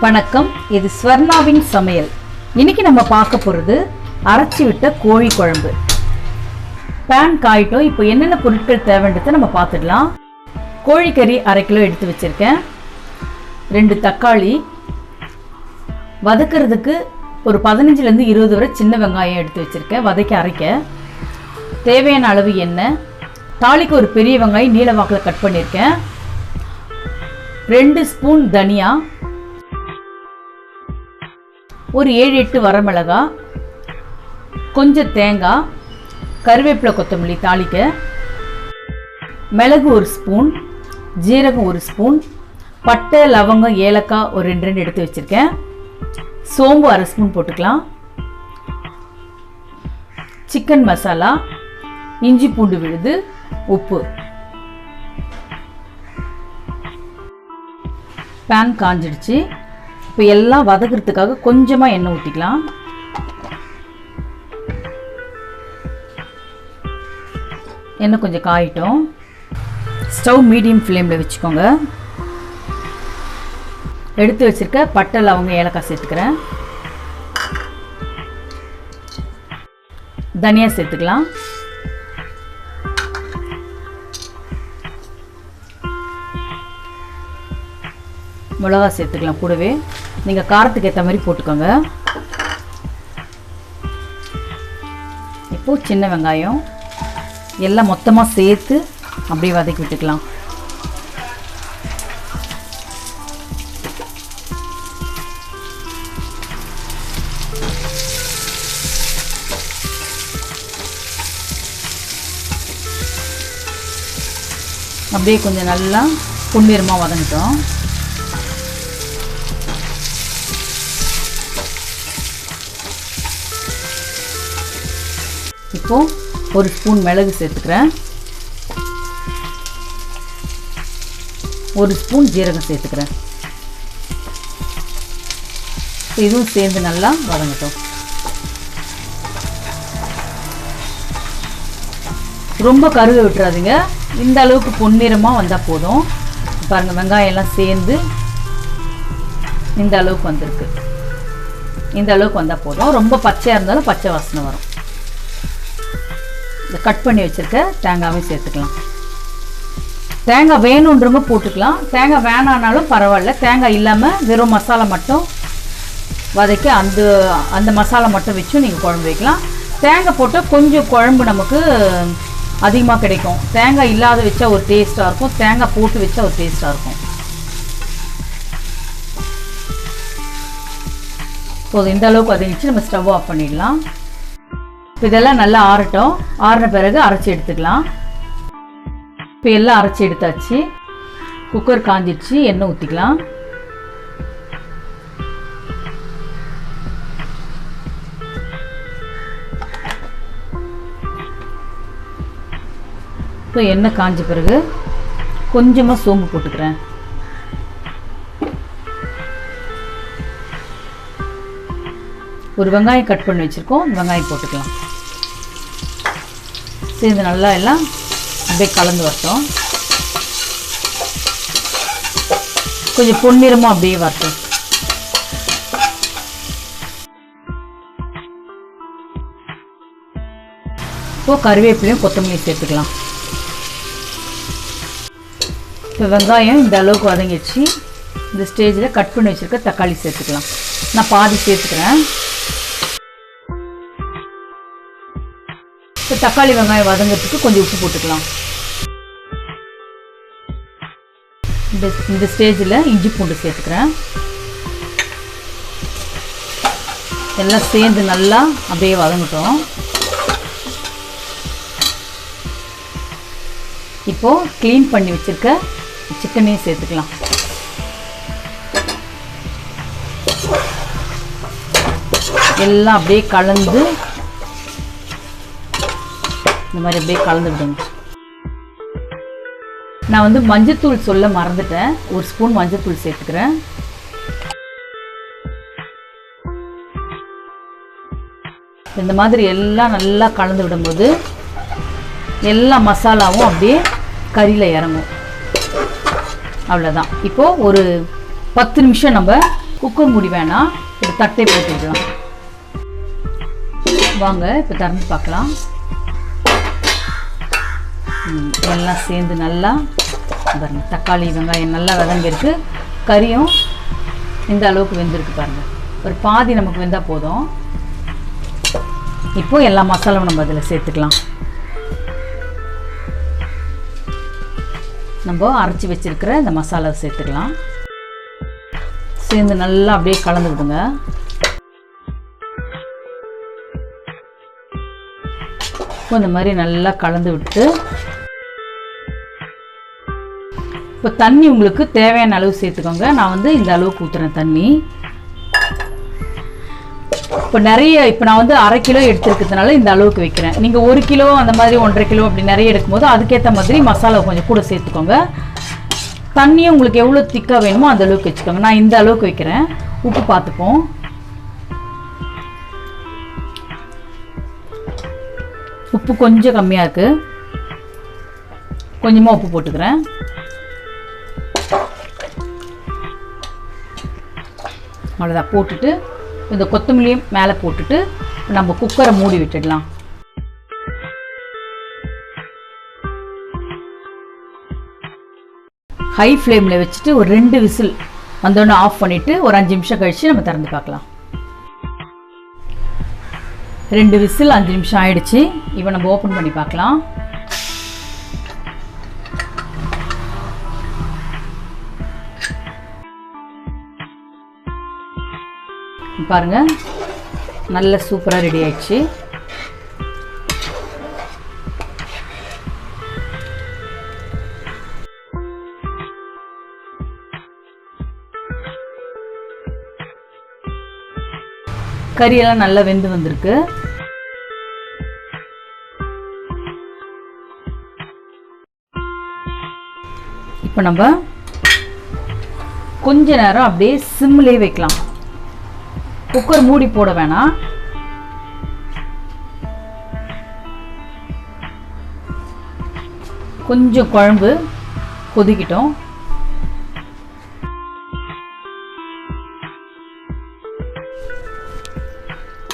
வணக்கம், இது ஸ்வர்ணாவின் சமையல். இன்னைக்கு நம்ம பார்க்க போகிறது அரைச்சி விட்ட கோழி குழம்பு. பேன் காயிட்டோம். இப்போ என்னென்ன பொருட்கள் தேவைன்றதை நம்ம பார்த்துடலாம். கோழிக்கறி 1/2 கிலோ எடுத்து வச்சுருக்கேன். 2 தக்காளி, வதக்கிறதுக்கு ஒரு 15லேருந்து 20 வரை சின்ன வெங்காயம் எடுத்து வச்சுருக்கேன், வதக்கி அரைக்க. தேவையான அளவு எண்ணெய், தாளிக்கு ஒரு பெரிய வெங்காயம் நீல வாக்கில் கட் பண்ணியிருக்கேன். 2 ஸ்பூன் தனியா, ஒரு 7-8 வரமிளகாய், கொஞ்சம் தேங்காய், கருவேப்பிலை, கொத்தமல்லி தாளிக்க, மிளகு 1 ஸ்பூன், ஜீரகம் 1 ஸ்பூன், பட்டை, லவங்கம், ஏலக்காய் ஒரு 2 எடுத்து வச்சுருக்கேன். சோம்பு 1/2 ஸ்பூன் போட்டுக்கலாம். சிக்கன் மசாலா, இஞ்சி பூண்டு விழுது, உப்பு. பேன் காஞ்சிடுச்சு. இப்போ எல்லாம் வதக்கிறதுக்காக கொஞ்சமாக எண்ணெய் ஊற்றிக்கலாம். எண்ணெய் கொஞ்சம் காயிட்டோம். ஸ்டவ் மீடியம் ஃப்ளேமில் வச்சுக்கோங்க. எடுத்து வச்சுருக்க பட்டை, லவங்கம், ஏலக்காய் சேர்த்துக்கிறேன். தனியா சேர்த்துக்கலாம். மிளகா சேர்த்துக்கலாம். கூடவே நீங்கள் காரத்துக்கு ஏற்ற மாதிரி போட்டுக்கோங்க. இப்போது சின்ன வெங்காயம் எல்லாம் மொத்தமாக சேர்த்து அப்படியே வதக்கி விட்டுக்கலாம். அப்படியே கொஞ்சம் நல்லா பொன்னிறமாக வதங்கிட்டோம். இப்போ 1 ஸ்பூன் மிளகு சேர்த்துக்கிறேன். 1 ஸ்பூன் ஜீரகம் சேர்த்துக்கிறேன். இதுவும் சேர்ந்து நல்லா வதங்கட்டும். ரொம்ப கருக விட்டுறாதீங்க. இந்த அளவுக்கு பொன்னிறமாக வந்தால் போதும். பாருங்கள், வெங்காயம் எல்லாம் சேர்ந்து இந்த அளவுக்கு வந்திருக்கு. இந்த அளவுக்கு வந்தால் போதும். ரொம்ப பச்சையாக இருந்தாலும் பச்சை வாசனை வரும். இந்த கட் பண்ணி வச்சுருக்க தேங்காயும் சேர்த்துக்கலாம். தேங்காய் வேணுன்றவங்க போட்டுக்கலாம், தேங்காய் வேணானாலும் பரவாயில்ல. தேங்காய் இல்லாமல் வெறும் மசாலா மட்டும் வதக்கி அந்த மசாலா மட்டும் வச்சும் நீங்கள் குழம்பு வைக்கலாம். தேங்காய் போட்டால் கொஞ்சம் குழம்பு நமக்கு அதிகமாக கிடைக்கும். தேங்காய் இல்லாத வச்சா ஒரு டேஸ்ட்டாக இருக்கும், தேங்காய் போட்டு வச்சா ஒரு டேஸ்ட்டாக இருக்கும். போதும், இந்த அளவுக்கு வதங்கிச்சு. நம்ம ஸ்டவ் ஆஃப் பண்ணிடலாம். இப்போ இதெல்லாம் நல்லா ஆறட்டும். ஆறின பிறகு அரைச்சி எடுத்துக்கலாம். இப்போ எல்லாம் அரைச்சி எடுத்தாச்சு. குக்கர் காஞ்சிடுச்சு. எண்ணெய் ஊற்றிக்கலாம். இப்போ எண்ணெய் காஞ்ச பிறகு கொஞ்சமாக சோம்பு போட்டுக்கிறேன். ஒரு வெங்காயம் கட் பண்ணி வச்சுருக்கோம், வெங்காயம் போட்டுக்கலாம். சேர்ந்து நல்லா எல்லாம் அப்படியே கலந்து வரட்டும். கொஞ்சம் பொன்னிறமாக அப்படியே வரட்டும். இப்போ கருவேப்பிலையும் கொத்தமல்லியும் சேர்த்துக்கலாம். இப்போ வெங்காயம் இந்த அளவுக்கு வதங்கிடுச்சு. இந்த ஸ்டேஜில் கட் பண்ணி வச்சுருக்க தக்காளி சேர்த்துக்கலாம். நான் பாதி சேர்த்துக்கிறேன். இப்போ தக்காளி வெங்காயம் வதங்கிறதுக்கு கொஞ்சம் உப்பு போட்டுக்கலாம். இந்த ஸ்டேஜில் இஞ்சி பூண்டு சேர்த்துக்கிறேன். எல்லாம் சேர்ந்து நல்லா அப்படியே வதங்கட்டும். இப்போது க்ளீன் பண்ணி வச்சுருக்க சிக்கனையும் சேர்த்துக்கலாம். எல்லாம் அப்படியே கலந்து இந்த மாதிரி அப்படியே கலந்து விடுங்க. நான் மஞ்சத்தூள் சொல்ல மறந்துட்டேன். 1 ஸ்பூன் மஞ்சத்தூள் சேர்த்துக்கிறேன். இந்த மாதிரி எல்லாம் நல்லா கலந்து விடும்போது எல்லா மசாலாவும் அப்படியே கறியில் இறங்கும். அவ்வளோதான். இப்போது ஒரு 10 நிமிஷம் நம்ம குக்கர் மூடி வேணாம், ஒரு தட்டை போட்டுக்கலாம். வாங்க இப்போ திறந்து பார்க்கலாம். எல்லாம் சேர்ந்து நல்லா பாருங்க, தக்காளி வெங்காயம் நல்லா வதங்கிருக்கு. கறியும் இந்த அளவுக்கு வெந்திருக்கு பாருங்க. ஒரு பாதி நமக்கு வெந்தால் போதும். இப்போ எல்லா மசாலாவும் நம்ம அதில் சேர்த்துக்கலாம். நம்ம அரைச்சி வச்சிருக்கிற இந்த மசாலாவை சேர்த்துக்கலாம். சேர்ந்து நல்லா அப்படியே கலந்து விடுங்க. இப்போ இந்த மாதிரி நல்லா கலந்து விட்டு இப்போ தண்ணி உங்களுக்கு தேவையான அளவு சேர்த்துக்கோங்க. நான் வந்து இந்த அளவுக்கு ஊற்றுறேன் தண்ணி. இப்போ நான் வந்து 1/2 கிலோ எடுத்துருக்கிறதுனால இந்த அளவுக்கு வைக்கிறேன். நீங்கள் 1 கிலோ அந்த மாதிரி 1.5 கிலோ அப்படி நிறைய எடுக்கும்போது அதுக்கேற்ற மாதிரி மசாலா கொஞ்சம் கூட சேர்த்துக்கோங்க. தண்ணியும் உங்களுக்கு எவ்வளோ திக்காக வேணுமோ அந்த அளவுக்கு வச்சுக்கோங்க. நான் இந்த அளவுக்கு வைக்கிறேன். உப்பு பார்த்துப்போம். உப்பு கொஞ்சம் கம்மியாக இருக்குது, கொஞ்சமாக உப்பு போட்டுக்கிறேன். அவ்வளோதான். போட்டுட்டு இந்த கொத்தமல்லியும் மேலே போட்டுட்டு நம்ம குக்கரை மூடி விட்டுடலாம். ஹை ஃப்ளேமில் வச்சுட்டு ஒரு 2 விசில் வந்தோடனே ஆஃப் பண்ணிவிட்டு ஒரு 5 நிமிஷம் கழித்து நம்ம திறந்து பார்க்கலாம். 2 விசில் 5 நிமிஷம் ஆயிடுச்சு. இப்போ நம்ம ஓப்பன் பண்ணி பார்க்கலாம். பாருங்க, நல்ல சூப்பராக ரெடி ஆயிடுச்சு. கறியெல்லாம் நல்லா வெந்து வந்திருக்கு. இப்போ நம்ம கொஞ்ச நேரம் அப்படியே சிம்லேயே வைக்கலாம். குக்கர் மூடி போட வேணாம். கொஞ்சம் குழம்பு கொதிக்கிட்டோம்.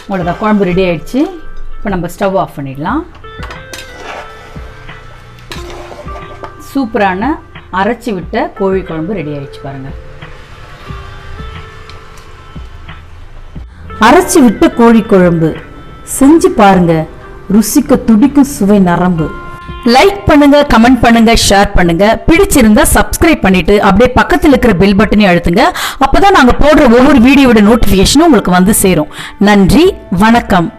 அவ்வளோதான், குழம்பு ரெடி ஆயிடுச்சு. இப்போ நம்ம ஸ்டவ் ஆஃப் பண்ணிடலாம். சூப்பரான அரைச்சி விட்ட கோழி குழம்பு ரெடி ஆயிடுச்சு பாருங்கள். அரைச்சி விட்ட கோழி குழம்பு செஞ்சு பாருங்க, ருசிக்க துடிக்கும் சுவை நரம்பு. லைக் பண்ணுங்க, கமெண்ட் பண்ணுங்க, ஷேர் பண்ணுங்க. பிடிச்சிருந்தா சப்ஸ்கிரைப் பண்ணிட்டு அப்படியே பக்கத்தில் இருக்கிற பெல் பட்டனையும் அழுத்துங்க. அப்பதான் நாங்க போடுற ஒவ்வொரு வீடியோட நோட்டிபிகேஷனும் உங்களுக்கு வந்து சேரும். நன்றி, வணக்கம்.